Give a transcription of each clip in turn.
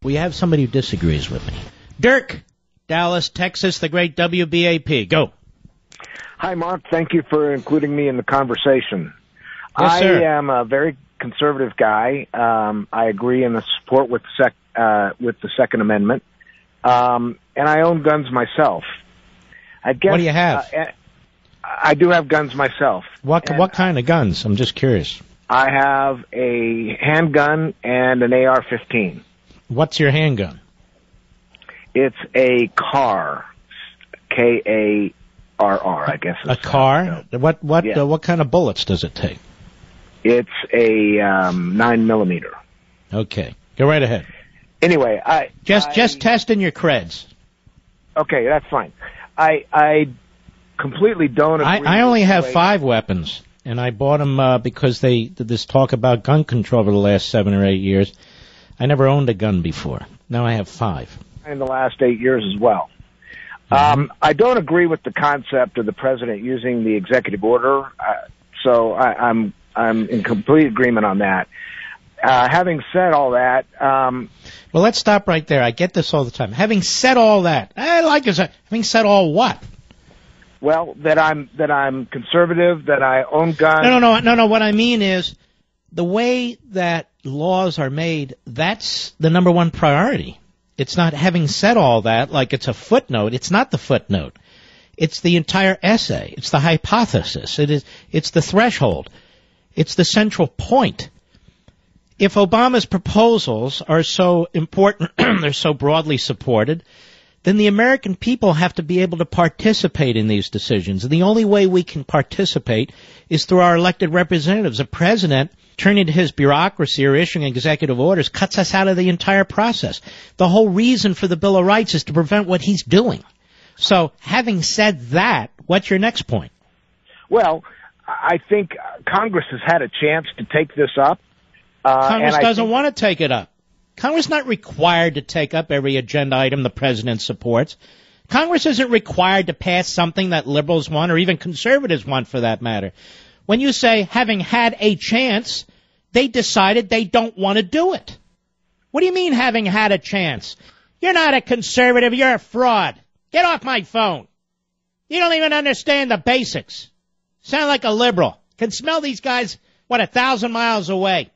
We have somebody who disagrees with me. Dirk, Dallas, Texas, the great WBAP. Go. Hi, Mark. Thank you for including me in the conversation. Yes, sir. I am a very conservative guy. I agree in the support with the Second Amendment. And I own guns myself. I guess, what do you have? I do have guns myself. What kind of guns? I'm just curious. I have a handgun and an AR-15. What's your handgun? It's a CAR. K-A-R-R, I guess. A CAR? What kind of bullets does it take? It's a 9mm. Okay. Go right ahead. Anyway, just testing your creds. Okay, that's fine. I completely don't agree. I only have 5 weapons, and I bought them because they did this talk about gun control over the last 7 or 8 years. I never owned a gun before. Now I have 5. In the last 8 years as well. I don't agree with the concept of the president using the executive order, so I'm in complete agreement on that. Having said all that, well, let's stop right there. I get this all the time. Having said all that, having said all what? Well, that I'm conservative, that I own guns. No. What I mean is the way that laws are made. That's the number one priority. It's not having said all that like it's a footnote. It's not the footnote. It's the entire essay. It's the hypothesis. It's the threshold. It's the central point. If Obama's proposals are so important, they're so broadly supported, then the American people have to be able to participate in these decisions. And the only way we can participate is through our elected representatives. A president turning to his bureaucracy or issuing executive orders cuts us out of the entire process. The whole reason for the Bill of Rights is to prevent what he's doing. So having said that, what's your next point? Well, I think Congress has had a chance to take this up. Congress doesn't want to take it up. Congress is not required to take up every agenda item the president supports. Congress isn't required to pass something that liberals want or even conservatives want for that matter. When you say having had a chance, they decided they don't want to do it. What do you mean having had a chance? You're not a conservative, you're a fraud. Get off my phone. You don't even understand the basics. Sound like a liberal. Can smell these guys, 1,000 miles away.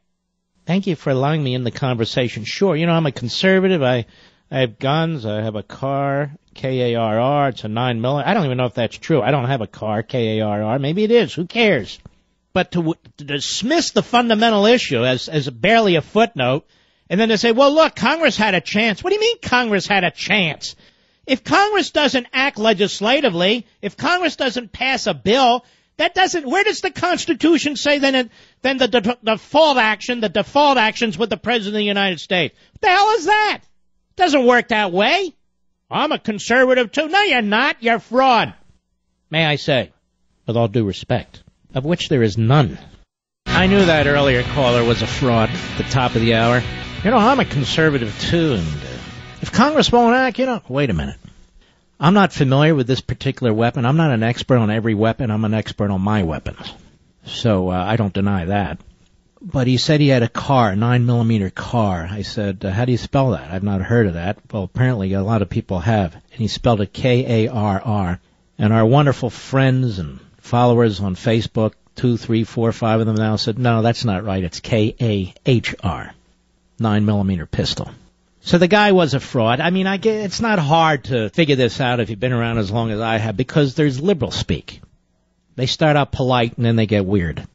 Thank you for allowing me in the conversation. Sure, I'm a conservative. I have guns. I have a car, K-A-R-R. It's a 9mm. I don't even know if that's true. I don't have a car, K-A-R-R. Maybe it is. Who cares? But to dismiss the fundamental issue as barely a footnote, and then to say, well, look, Congress had a chance. What do you mean Congress had a chance? If Congress doesn't act legislatively, if Congress doesn't pass a bill, where does the Constitution say then the default actions with the President of the United States? What the hell is that? It doesn't work that way. I'm a conservative too. No, you're not. You're a fraud. May I say, with all due respect, of which there is none. I knew that earlier caller was a fraud at the top of the hour. I'm a conservative too, and if Congress won't act, wait a minute. I'm not familiar with this particular weapon. I'm not an expert on every weapon. I'm an expert on my weapons. So I don't deny that. But he said he had a car, a 9mm car. I said, how do you spell that? I've not heard of that. Well, apparently a lot of people have. And he spelled it K-A-R-R. And our wonderful friends and followers on Facebook, 2, 3, 4, 5 of them now said, no, that's not right. It's K-A-H-R, 9mm pistol. So the guy was a fraud. It's not hard to figure this out if you've been around as long as I have, because there's liberal speak. They start out polite and then they get weird.